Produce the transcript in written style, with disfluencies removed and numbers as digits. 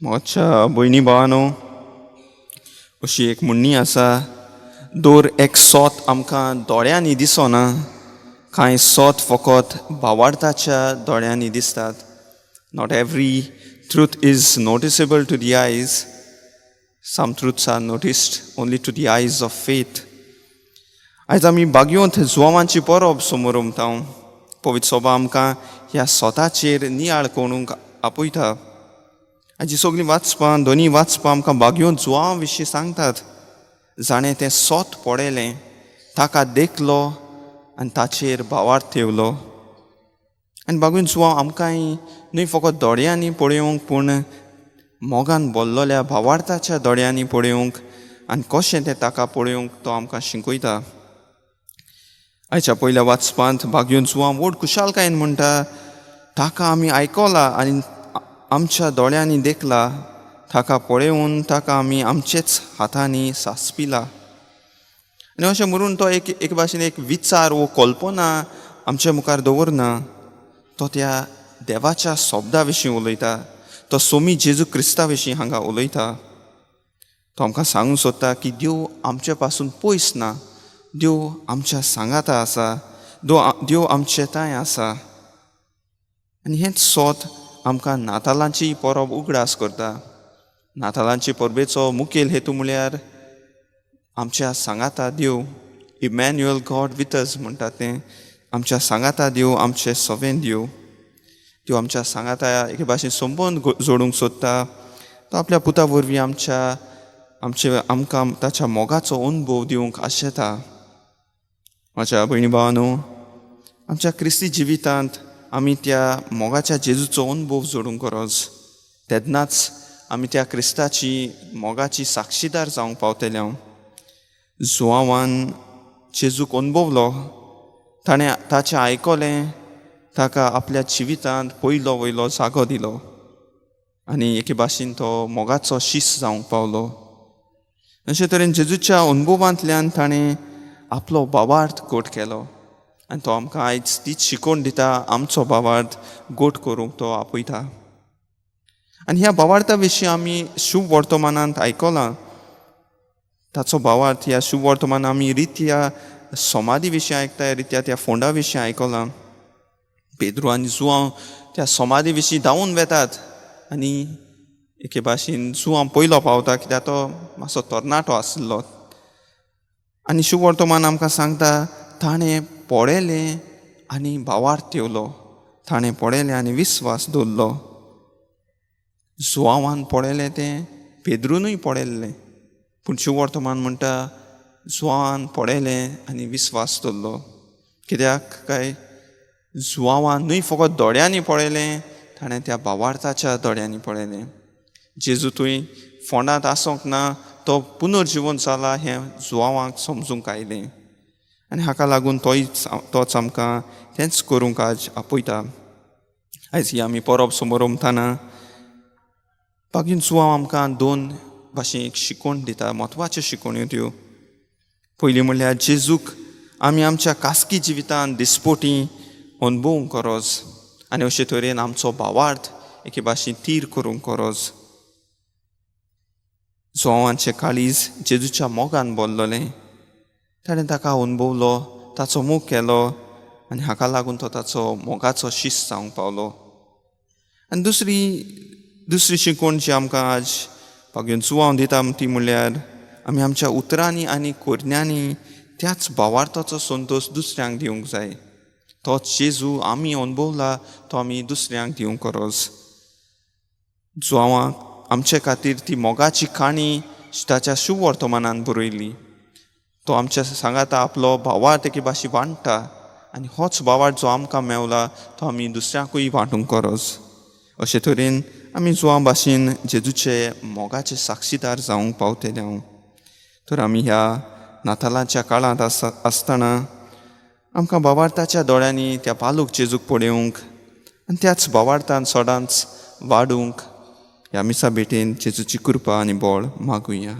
मोच्या भयणी भावानो, अशी एक म्हणणी आसा, दोर एक सोत आमकां दोळ्यांनी दिसना, कांय सोत फकत भावार्थाच्या दोळ्यांनी दिसतात. Not every truth is noticeable to the eyes. Some truths are noticed only to the eyes of faith. आयज आमी बागयोंत जुवांची परब समोर उमतां. पवित्र सभा आमकां ह्या सोताचेर नियाळ करूंक आपयता. हाजी सगळीं वाचपां, दोनी वाचपां आमकां बागयोंत जुवां विशीं सांगतात. जाणें तें सोत पडयलें, ताका देखलो आनी ताचेर भावार्थ ठेवलो. आनी बागून जुवां आमकांय न्हय फकत दोळ्यांनी पळोवंक, पूण मोगान बोल्लोल्या भावार्थाच्या दोळ्यांनी पळोवंक आनी कशें तें ताका पळोवंक तो आमकां शिकयता. आयच्या पयल्या वाचपांत बागयोन जुवां व्हड खुशालकायेन म्हणटा, ताका आमी आयकलां आनी आमच्या दोळ्यांनी देखला, ताका पळोवन ताका आमी आमचेच हातांनी सांसपिलां. आनी अशें म्हणून तो एक भाशेन एक विचार वो कल्पना आमच्या मुखार दवरना. तो त्या देवाच्या शब्दा विशीं उलयता. तो सोमी जेजू क्रिस्ता विशीं हांगा उलयता. तो आमकां सांगूंक सोदता की देव आमचे पासून पयस ना. देव आमच्या सांगाता आसा. देव आमचेताय आसा. आनी हेंच सोत आमकां नातालांची परब उगडास करता. नातालांची परबेचो मुखेल हेतू म्हळ्यार आमच्या सांगाता देव, इमॅन्युअल गॉड विथ अस म्हणटा तें. आमच्या सांगाता देव, आमचे सवेन देव. देव आमच्या सांगाता एके भाशेन संबंद जोडूंक सोदता. तो आपल्या पुता वरवीं आमकां ताच्या मोगाचो अनुभव दिवंक आशेता. म्हाज्या भयणी भावानो, आमच्या क्रिस्ती जिवितांत आमी त्या मोगाच्या जेजूचो अनुभव जोडूंक गरज. तेन्नाच आमी त्या क्रिस्ताची मोगाची साक्षीदार जावंक पावतले. जुवांवान जेजूक अनुभवलो, ताणें ताचें आयकलें, ताका आपल्या जिवितांत पयलो वयलो जागो दिलो आनी एके भाशेन तो मोगाचो शीस जावंक पावलो. अशे तरेन जेजूच्या अनुभवांतल्यान ताणें आपलो भावार्थ गोट केलो आनी तो आमकां आयज तीच शिकोवन दिता. आमचो भावार्थ गोट करूंक तो आपयता. आनी ह्या भावार्था विशीं आमी शुभ वर्तमानांत आयकलां. ताचो भावार्थ ह्या शुभ वर्तमान आमी रित्या समाधी विशीं आयकताय, रित्या त्या फोंडा विशीं आयकलां. पेद्रू आनी जुवांव त्या समाधी विशीं धांवून वेतात आनी एके भाशेन जुवांव पयलो पावता, कित्याक तो मातसो तरणाटो आसलो. आनी शुभ वर्तमान आमकां सांगता, ताणें पळयलें आनी भावार्थ ठेवलो. ताणें पळयलें आनी विस्वास दवरलो. जुवांवान पळयलें तें पेद्रूनय पळयल्लें, पूण शुभ वर्तमान म्हणटा जुवांवान पळयलें आनी विस्वास दवरलो. कित्याक काय, जुवांवान न्हय फकत दोळ्यांनी पळयलें, ताणें त्या भावार्थाच्या दोळ्यांनी पळयलें. जेजू तुवें फोंडांत आसोंक ना, तो पुनर्जिवन जाला हें जुवांवाक समजूंक आयलें. आनी हाका लागून तोच आमकां तेंच करूंक आज आपयता. आयज ही आमी परब समोर उमताना बागीन जुवांव आमकां दोन भाशेन एक शिकवण दिता, म्हत्वाच्यो शिकवण्यो त्यो. पयली म्हणल्यार जेजूक आमी आमच्या खासगी जिवितांत दिसपोटी अनुभवूंक गरज आनी अशे तरेन आमचो भावार्थ एके भाशेन तीर करूंक गरज. जुवांवाचें काळीज जेजूच्या मोगान बोल्लोलें. ताणें ताका अनुभवलो, ताचो मोग केलो आनी हाका लागून तो ताचो मोगाचो शीस जावंक पावलो. आनी दुसरी शिकवण जी आमकां आज बागेन जुवांव दिता ती म्हणल्यार आमी आमच्या उतरांनी आनी कोरण्यांनी त्याच भावार्थाचो संतोश दुसऱ्यांक दिवंक जाय. तोच जेजू आमी अनुभवला तो आमी दुसऱ्यांक दिवंक गरज. जुवांवाक आमचे खातीर ती मोगाची काणी ताच्या शुभ वर्तमानान बरयली. तो आमच्या सांगाता आपलो भावार्थ एके भाशेन वांडटा आनी होच भावार्थ जो आमकां मेवला तो आमी दुसऱ्यांकूय वांटूंक गरज. अशे तरेन आमी जुवां भाशेन जेजूचे मोगाचे साक्षीदार जावंक पावतले. तर आमी ह्या नातालांच्या काळांत आसतना आमकां भावार्थाच्या दोळ्यांनी त्या पालूक जेजूक पळोवंक आनी त्याच भावार्थान सदांच वाडूंक ह्या मिसा भेटेन जेजूची कृपा आनी बळ मागुया.